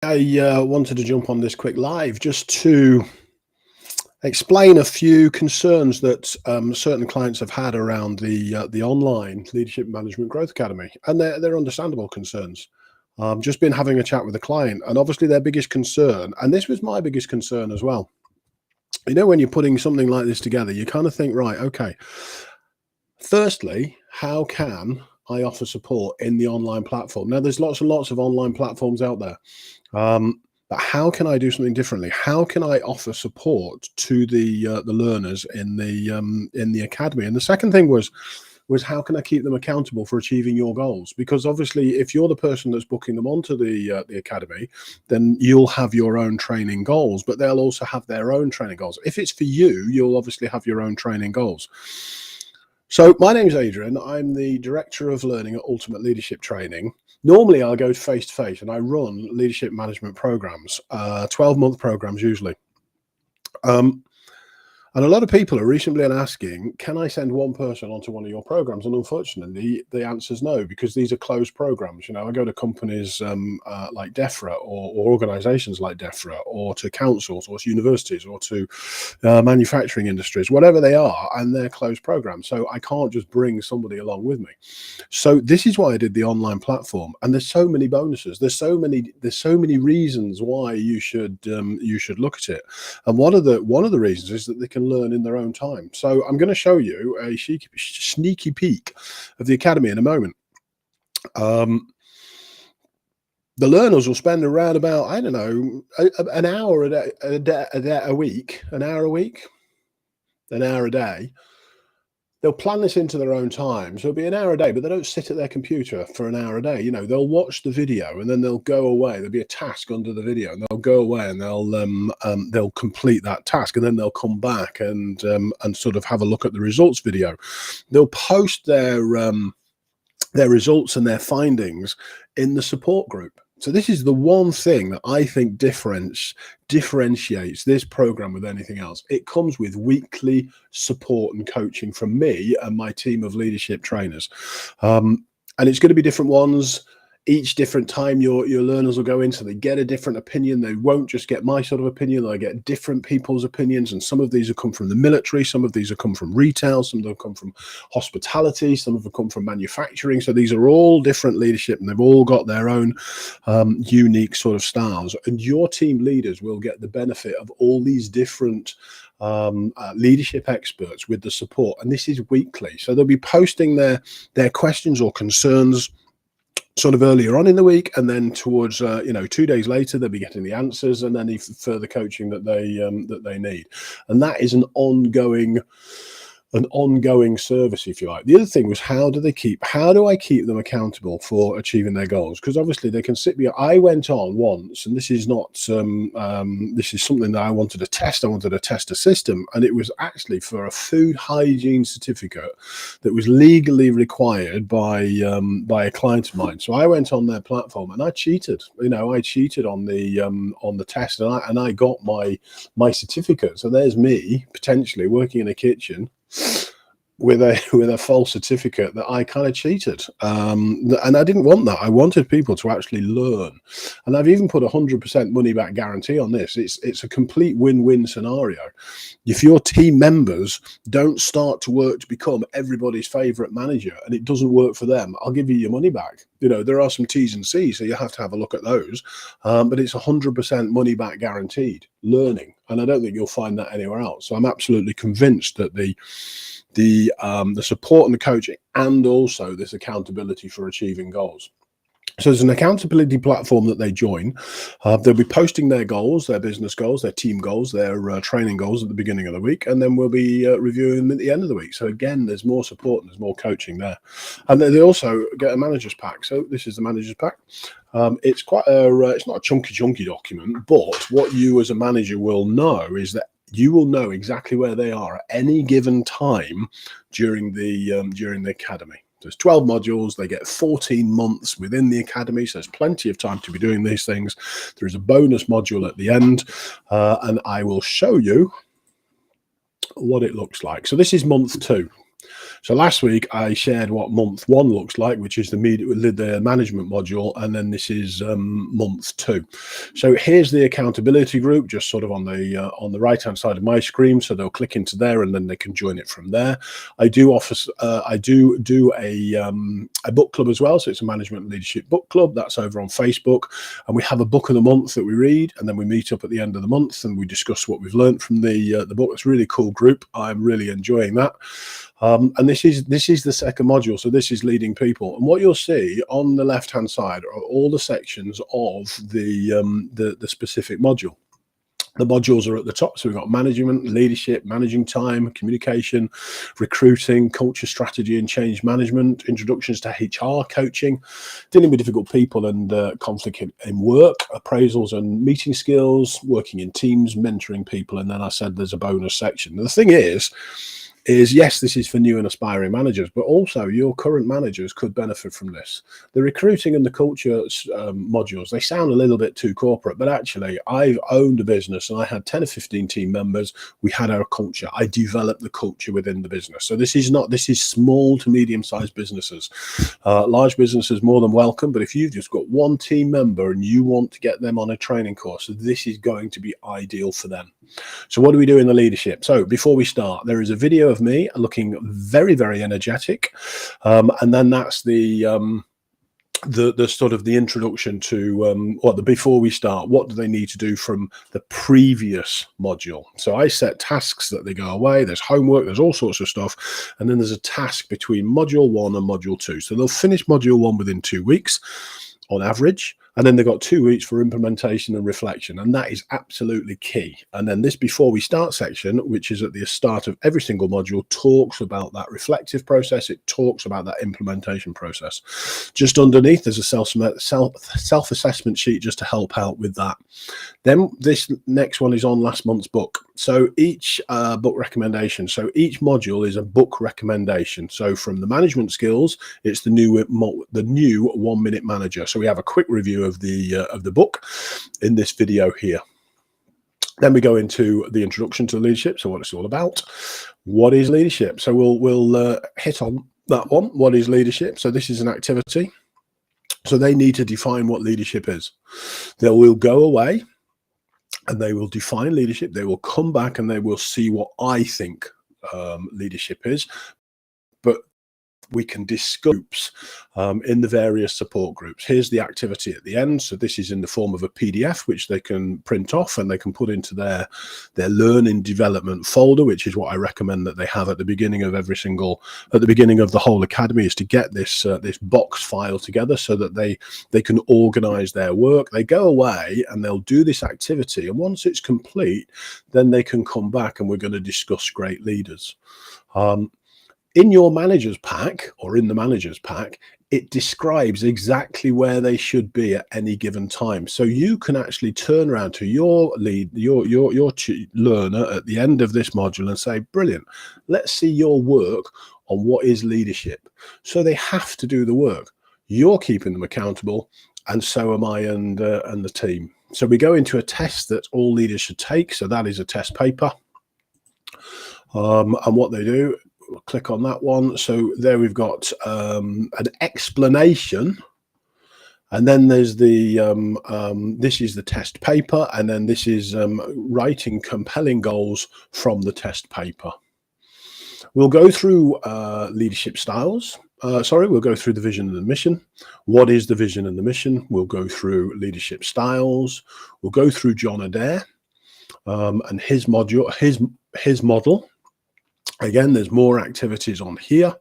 I wanted to jump on this quick live just to explain a few concerns that certain clients have had around the online Leadership Management Growth Academy, and they're understandable concerns. Just been having a chat with a client, and obviously their biggest concern, and this was my biggest concern as well. You know, when you're putting something like this together, you kind of think, right, okay, firstly, how can I offer support in the online platform? Now, there's lots and lots of online platforms out there. But how can I do something differently? How can I offer support to the learners in the academy? And the second thing was how can I keep them accountable for achieving your goals? Because obviously, if you're the person that's booking them onto the academy, then you'll have your own training goals, but they'll also have their own training goals. If it's for you, you'll obviously have your own training goals. So my name is Adrian. I'm the Director of Learning at Ultimate Leadership Training. Normally, I'll go face-to-face and I run leadership management programs, 12-month programs usually. And a lot of people are recently asking, can I send one person onto one of your programs? And unfortunately, the answer is no, because these are closed programs. You know, I go to companies like DEFRA or organizations like DEFRA, or to councils or to universities or to manufacturing industries, whatever they are, and they're closed programs. So I can't just bring somebody along with me. So this is why I did the online platform. And there's so many bonuses. There's so many reasons why you should look at it. And one of the reasons is that they can learn in their own time. So I'm going to show you a sneaky peek of the academy in a moment. The learners will spend around about, I don't know, an hour a week, an hour a week, an hour a day. They'll plan this into their own time. So it'll be an hour a day, but they don't sit at their computer for an hour a day. You know, they'll watch the video and then they'll go away. There'll be a task under the video and they'll go away and they'll complete that task, and then they'll come back and sort of have a look at the results video. They'll post their results and their findings in the support group. So this is the one thing that I think differentiates this program with anything else. It comes with weekly support and coaching from me and my team of leadership trainers. And it's going to be different ones. Each different time your learners will go in, so they get a different opinion. They won't just get my sort of opinion. They'll get different people's opinions. And some of these will come from the military. Some of these will come from retail. Some of them come from hospitality. Some of them come from manufacturing. So these are all different leadership, and they've all got their own unique sort of styles. And your team leaders will get the benefit of all these different leadership experts with the support. And this is weekly. So they'll be posting their questions or concerns sort of earlier on in the week, and then towards 2 days later they'll be getting the answers and any further coaching that they need. And that is an ongoing service, if you like. The other thing was, how do I keep them accountable for achieving their goals? Because obviously they can sit behind. I went on once, and this is not this is something that I wanted to test. I wanted to test a system, and it was actually for a food hygiene certificate that was legally required by a client of mine. So I went on their platform and I cheated. I cheated on the test, and I got my certificate. So there's me potentially working in a kitchen with a false certificate that I kind of cheated, and I didn't want that. I wanted people to actually learn, and I've even put 100% money back guarantee on this. It's a complete win-win scenario. If your team members don't start to work to become everybody's favorite manager and it doesn't work for them, I'll give you your money back. There are some T's and C's, so you have to have a look at those, but it's 100% money back guaranteed learning, and I don't think you'll find that anywhere else. So I'm absolutely convinced that the support and the coaching, and also this accountability for achieving goals. So there's an accountability platform that they join. They'll be posting their goals, their business goals, their team goals, their training goals at the beginning of the week, and then we'll be reviewing them at the end of the week. So again, there's more support and there's more coaching there. And then they also get a manager's pack. So this is the manager's pack. It's quite it's not a chunky document, but what you as a manager will know is that you will know exactly where they are at any given time during the academy. There's 12 modules. They get 14 months within the academy, so there's plenty of time to be doing these things. There is a bonus module at the end, and I will show you what it looks like. So this is month 2. So last week I shared what month 1 looks like, which is the management module, and then this is month 2. So here's the accountability group, just sort of on the right hand side of my screen. So they'll click into there, and then they can join it from there. I do offer a book club as well. So it's a management and leadership book club that's over on Facebook, and we have a book of the month that we read, and then we meet up at the end of the month and we discuss what we've learned from the book. It's a really cool group. I'm really enjoying that. And this is the second module. So this is leading people, and what you'll see on the left hand side are all the sections of the specific module. The modules are at the top. So we've got management, leadership, managing time, communication, recruiting, culture, strategy and change management, introductions to HR, coaching, dealing with difficult people and conflict in work, appraisals and meeting skills, working in teams, mentoring people. And then I said there's a bonus section. The thing is yes, this is for new and aspiring managers, but also your current managers could benefit from this. The recruiting and the culture modules, they sound a little bit too corporate, but actually I've owned a business and I had 10 or 15 team members. We had our culture. I developed the culture within the business. So this is small to medium-sized businesses. Large businesses more than welcome, but if you've just got one team member and you want to get them on a training course, this is going to be ideal for them. So what do we do in the leadership? So before we start, there is a video of me looking very, very energetic, and then that's the sort of the introduction to before we start, what do they need to do from the previous module. So I set tasks that they go away, there's homework, there's all sorts of stuff, and then there's a task between module 1 and module 2. So they'll finish module 1 within 2 weeks on average, and then they've got 2 weeks for implementation and reflection, and that is absolutely key. And then this before we start section, which is at the start of every single module, talks about that reflective process. It talks about that implementation process. Just underneath there's a self-assessment sheet just to help out with that. Then this next one is on last month's book. So each book recommendation, so each module is a book recommendation. So from the management skills, it's the new 1 Minute Manager. So we have a quick review of the book in this video here. Then we go into the introduction to leadership. So what it's all about. What is leadership? So we'll hit on that one. What is leadership? So this is an activity. So they need to define what leadership is. They will go away and they will define leadership. They will come back and they will see what I think leadership is. But we can discuss groups in the various support groups. Here's the activity at the end. So this is in the form of a PDF, which they can print off and they can put into their learning development folder, which is what I recommend that they have at the beginning of the whole academy, is to get this box file together so that they can organize their work. They go away and they'll do this activity, and once it's complete, then they can come back and we're going to discuss great leaders. In your manager's pack, or in the manager's pack, it describes exactly where they should be at any given time. So you can actually turn around to your learner at the end of this module and say, brilliant, let's see your work on what is leadership. So they have to do the work. You're keeping them accountable, and so am I and the team. So we go into a test that all leaders should take. So that is a test paper. And what they do, we'll click on that one. So there we've got an explanation, and then there's the this is the test paper, and then this is writing compelling goals from the test paper. We'll go through leadership styles. We'll go through the vision and the mission. What is the vision and the mission? We'll go through leadership styles. We'll go through John Adair and his module, his model. Again, there's more activities on here.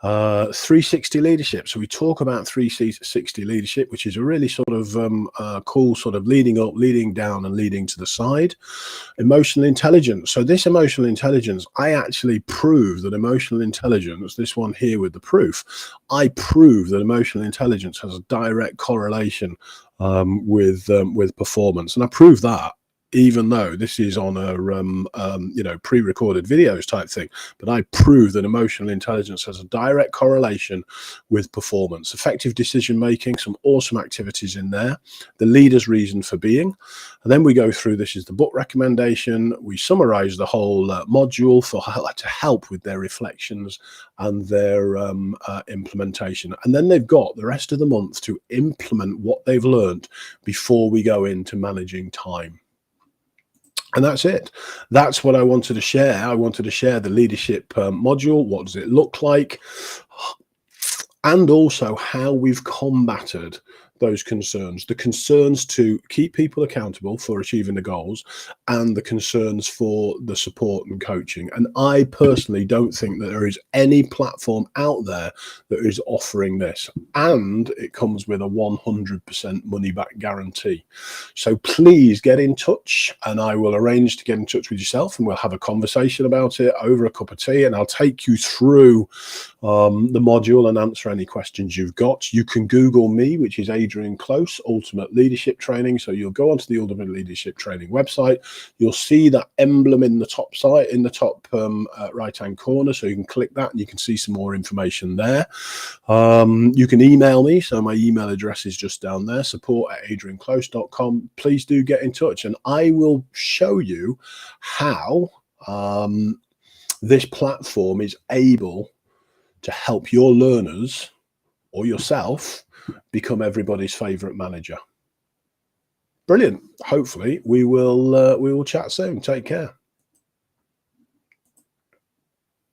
360 leadership. So we talk about 360 leadership, which is a really sort of cool sort of leading up, leading down, and leading to the side. Emotional intelligence. So this emotional intelligence, I actually prove that emotional intelligence, this one here with the proof, I prove that emotional intelligence has a direct correlation with performance. And I prove that even though this is on a pre-recorded videos type thing, but I prove that emotional intelligence has a direct correlation with performance, effective decision making, some awesome activities in there, the leader's reason for being. And then we go through, this is the book recommendation. We summarize the whole module to help with their reflections and their implementation. And then they've got the rest of the month to implement what they've learned before we go into managing time. And that's it. That's what I wanted to share. I wanted to share the leadership module. What does it look like? And also how we've combated those concerns, the concerns to keep people accountable for achieving the goals, and the concerns for the support and coaching. And I personally don't think that there is any platform out there that is offering this, and it comes with a 100% money back guarantee. So please get in touch, and I will arrange to get in touch with yourself, and we'll have a conversation about it over a cup of tea, and I'll take you through the module and answer any questions you've got. You can Google me, which is Adrian Close, Ultimate Leadership Training. So you'll go onto the Ultimate Leadership Training website. You'll see that emblem in the top side, in the top right-hand corner. So you can click that and you can see some more information there. You can email me. So my email address is just down there, support@adrianclose.com. Please do get in touch, and I will show you how this platform is able to help your learners or yourself become everybody's favorite manager. Brilliant. Hopefully we will chat soon. Take care.